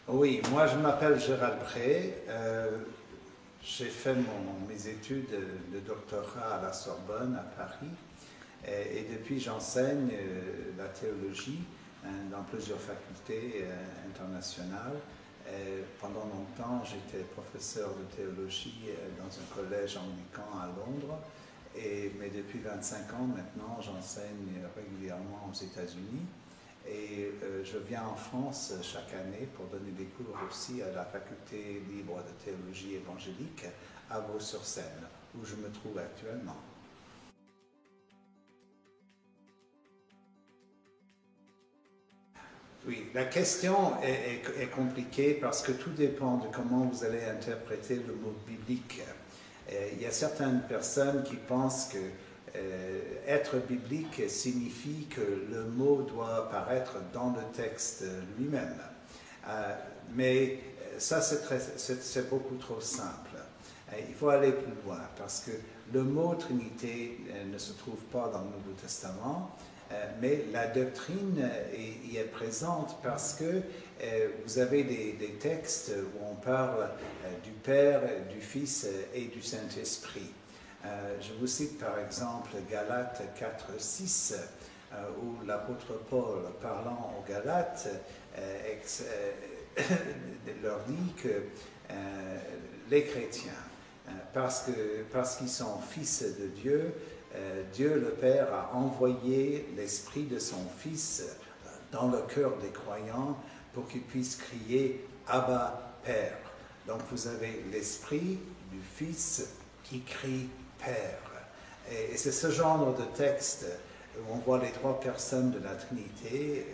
Oui, moi je m'appelle Gérald Pré. J'ai fait mes études de doctorat à la Sorbonne, à Paris. Et depuis, j'enseigne la théologie dans plusieurs facultés internationales. Pendant longtemps, j'étais professeur de théologie dans un collège anglican à Londres. Mais depuis 25 ans maintenant, j'enseigne régulièrement aux États-Unis. Et je viens en France chaque année pour donner des cours aussi à la faculté libre de théologie évangélique à Vaux-sur-Seine, où je me trouve actuellement. Oui, la question est compliquée parce que tout dépend de comment vous allez interpréter le mot biblique. Il y a certaines personnes qui pensent que être biblique signifie que le mot doit apparaître dans le texte lui-même. Mais ça, c'est beaucoup trop simple. Il faut aller plus loin parce que le mot Trinité ne se trouve pas dans le Nouveau Testament, mais la doctrine y est présente parce que vous avez des textes où on parle du Père, du Fils et du Saint-Esprit. Je vous cite par exemple Galates 4, 6, où l'apôtre Paul, parlant aux Galates, leur dit que les chrétiens, parce qu'ils sont fils de Dieu, Dieu le Père a envoyé l'Esprit de son Fils dans le cœur des croyants pour qu'ils puissent crier « Abba, Père ». Donc vous avez l'Esprit du Fils qui crie « Père ». Et c'est ce genre de texte où on voit les trois personnes de la Trinité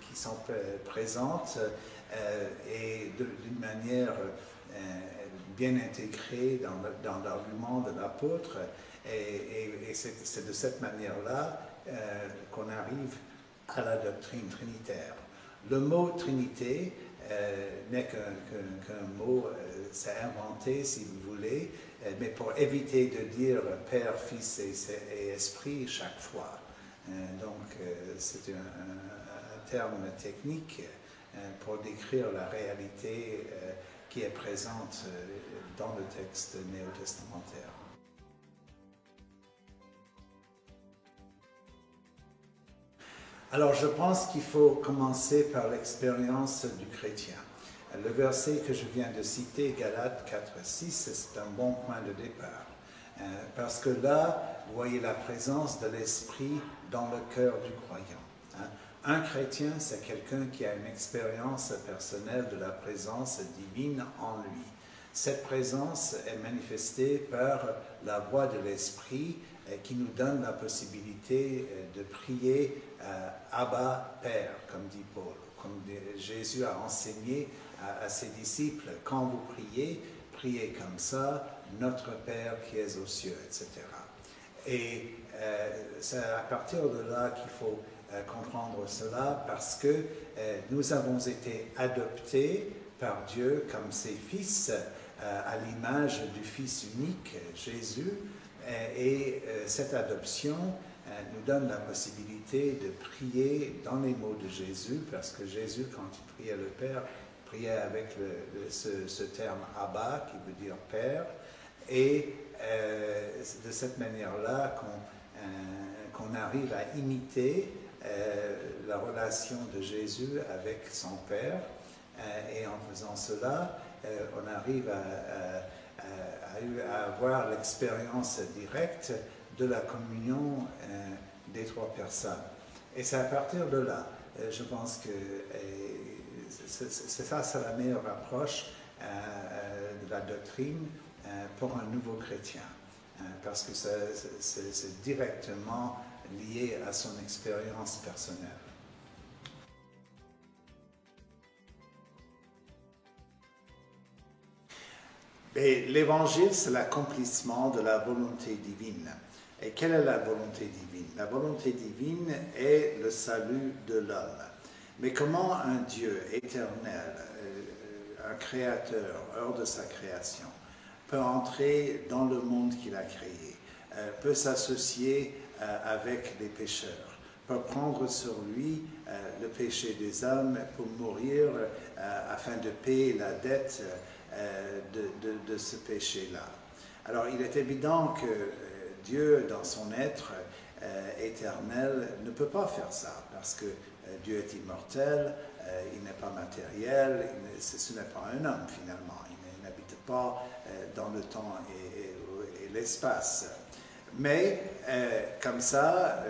qui sont présentes et d'une manière bien intégrée dans l'argument de l'apôtre. Et c'est de cette manière-là qu'on arrive à la doctrine trinitaire. Le mot Trinité n'est qu'un mot, c'est inventé si vous voulez, mais pour éviter de dire Père, Fils et Esprit chaque fois. Donc c'est un terme technique pour décrire la réalité qui est présente dans le texte néo-testamentaire. Alors je pense qu'il faut commencer par l'expérience du chrétien. Le verset que je viens de citer, Galates 4, 6, c'est un bon point de départ. Parce que là, vous voyez la présence de l'Esprit dans le cœur du croyant. Un chrétien, c'est quelqu'un qui a une expérience personnelle de la présence divine en lui. Cette présence est manifestée par la voix de l'Esprit qui nous donne la possibilité de prier Abba, Père, comme dit Paul, comme Jésus a enseigné à ses disciples, quand vous priez, priez comme ça, notre Père qui es aux cieux, etc. Et c'est à partir de là qu'il faut comprendre cela, parce que nous avons été adoptés par Dieu comme ses fils, à l'image du Fils unique, Jésus, et cette adoption nous donne la possibilité de prier dans les mots de Jésus, parce que Jésus, quand il priait le Père, priait avec ce terme « Abba » qui veut dire « Père », et c'est de cette manière-là qu'on arrive à imiter la relation de Jésus avec son Père, et en faisant cela, on arrive à avoir l'expérience directe de la communion des trois personnes. Et c'est à partir de là, je pense que c'est la meilleure approche de la doctrine pour un nouveau chrétien, parce que c'est directement lié à son expérience personnelle. L'Évangile, c'est l'accomplissement de la volonté divine. Et quelle est la volonté divine? La volonté divine est le salut de l'homme. Mais comment un Dieu éternel, un créateur hors de sa création, peut entrer dans le monde qu'il a créé, peut s'associer avec les pécheurs, pour prendre sur lui le péché des hommes, pour mourir afin de payer la dette de ce péché-là. Alors il est évident que Dieu, dans son être éternel, ne peut pas faire ça, parce que Dieu est immortel, il n'est pas matériel, ce n'est pas un homme finalement, il n'habite pas dans le temps et l'espace. Mais comme ça,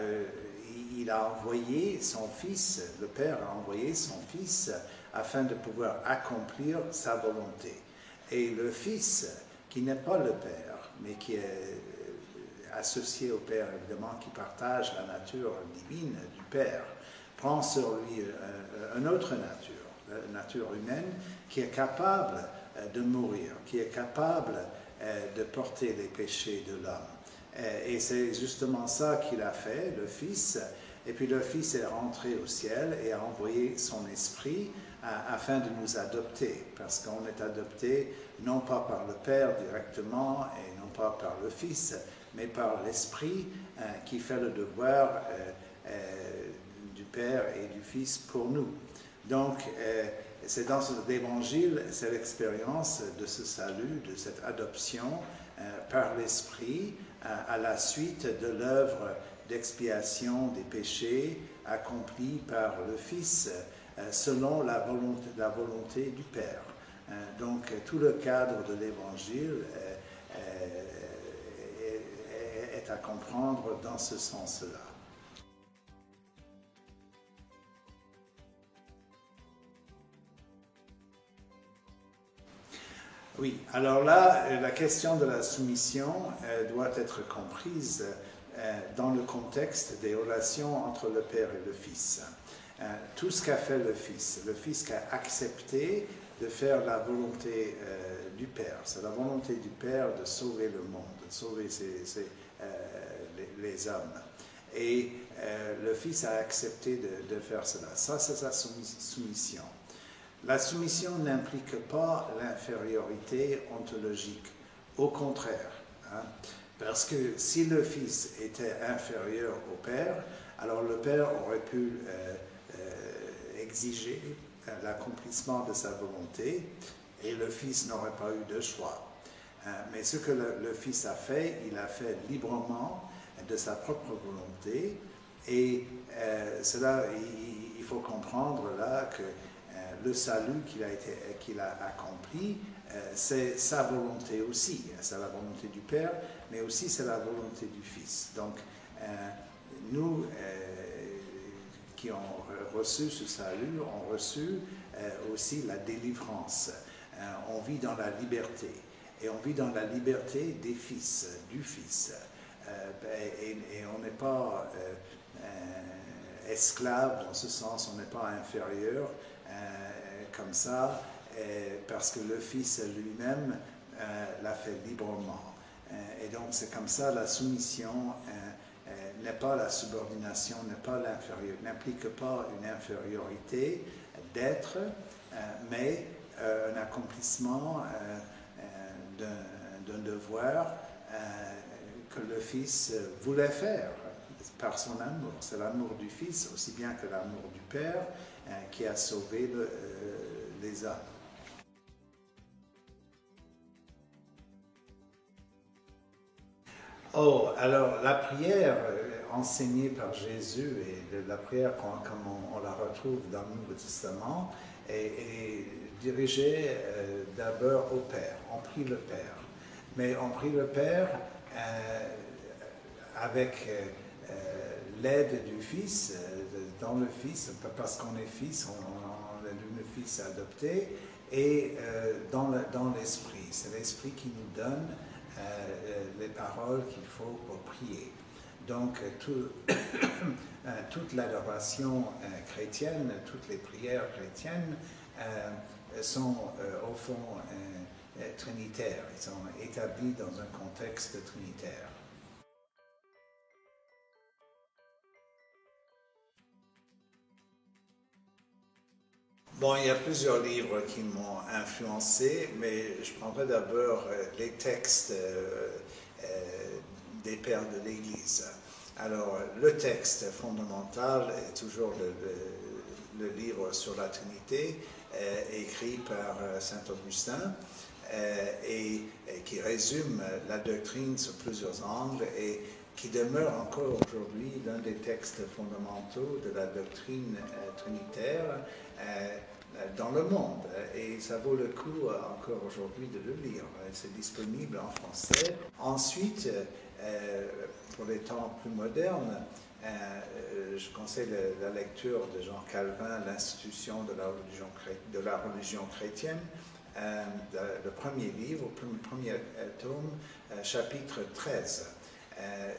il a envoyé son Fils, le Père a envoyé son Fils afin de pouvoir accomplir sa volonté. Et le Fils, qui n'est pas le Père, mais qui est associé au Père évidemment, qui partage la nature divine du Père, prend sur lui une autre nature, la nature humaine, qui est capable de mourir, qui est capable de porter les péchés de l'homme. Et c'est justement ça qu'il a fait, le Fils. Et puis le Fils est rentré au ciel et a envoyé son Esprit afin de nous adopter, parce qu'on est adopté non pas par le Père directement et non pas par le Fils, mais par l'Esprit qui fait le devoir du Père et du Fils pour nous. Donc, c'est dans l'Évangile, c'est l'expérience de ce salut, de cette adoption par l'Esprit à la suite de l'œuvre d'expiation des péchés accomplie par le Fils selon la volonté du Père. Donc, tout le cadre de l'Évangile est à comprendre dans ce sens-là. Oui, alors là, la question de la soumission doit être comprise dans le contexte des relations entre le Père et le Fils. Tout ce qu'a fait le Fils qui a accepté de faire la volonté du Père. C'est la volonté du Père de sauver le monde, de sauver les hommes. Et le Fils a accepté de faire cela. Ça, c'est sa soumission. La soumission n'implique pas l'infériorité ontologique, au contraire. Parce que si le Fils était inférieur au Père, alors le Père aurait pu exiger l'accomplissement de sa volonté et le Fils n'aurait pas eu de choix. Mais ce que le Fils a fait, il a fait librement de sa propre volonté et cela, il faut comprendre là que le salut qu'il a accompli, c'est sa volonté aussi. C'est la volonté du Père, mais aussi c'est la volonté du Fils. Donc, nous qui ont reçu ce salut, ont reçu aussi la délivrance. On vit dans la liberté. Et on vit dans la liberté des fils, du Fils. Et on n'est pas esclave dans ce sens, on n'est pas inférieur comme ça, parce que le Fils lui-même l'a fait librement. Et donc c'est comme ça, la soumission n'est pas la subordination, n'implique pas une infériorité d'être, mais un accomplissement d'un devoir que le Fils voulait faire par son amour. C'est l'amour du Fils aussi bien que l'amour du Père qui a sauvé les hommes. Oh, alors la prière enseignée par Jésus et la prière comme on la retrouve dans le Nouveau Testament est dirigée d'abord au Père. On prie le Père. Mais on prie le Père avec l'aide du Fils, dans le Fils, parce qu'on est Fils, on est le Fils adopté, et dans l'Esprit. C'est l'Esprit qui nous donne les paroles qu'il faut pour prier. Donc, toute l'adoration chrétienne, toutes les prières chrétiennes sont au fond trinitaires. Ils sont établis dans un contexte trinitaire. Bon, il y a plusieurs livres qui m'ont influencé, mais je prendrai d'abord les textes des pères de l'Église. Alors, le texte fondamental est toujours le livre sur la Trinité, écrit par saint Augustin, et qui résume la doctrine sous plusieurs angles et qui demeure encore aujourd'hui l'un des textes fondamentaux de la doctrine trinitaire dans le monde. Et ça vaut le coup encore aujourd'hui de le lire. C'est disponible en français. Ensuite, pour les temps plus modernes, je conseille la lecture de Jean Calvin, L'institution de la religion chrétienne, le premier livre, le premier tome, chapitre 13.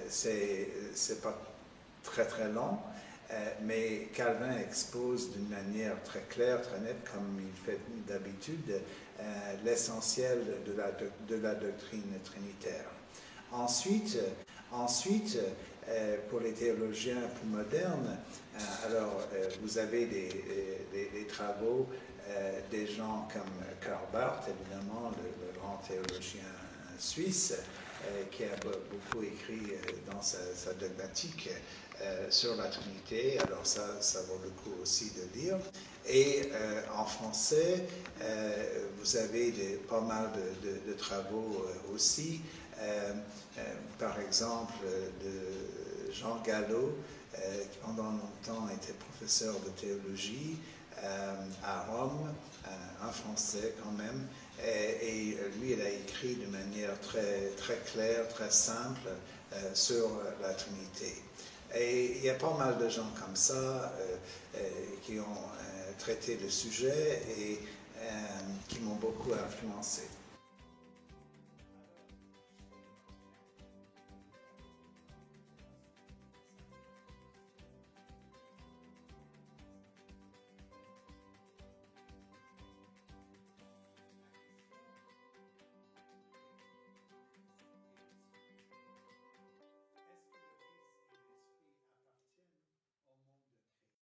C'est pas très très long, mais Calvin expose d'une manière très claire, très nette, comme il fait d'habitude, l'essentiel de la doctrine trinitaire. Ensuite, pour les théologiens plus modernes, vous avez des travaux des gens comme Karl Barth, évidemment, le grand théologien suisse, qui a beaucoup écrit dans sa dogmatique sur la Trinité. Alors ça vaut le coup aussi de lire. Et en français, vous avez pas mal de travaux aussi. Par exemple, de Jean Gallo, qui pendant longtemps était professeur de théologie à Rome, un Français quand même, et lui, il a écrit de manière très, très claire, très simple sur la Trinité. Et il y a pas mal de gens comme ça qui ont traité le sujet et qui m'ont beaucoup influencé.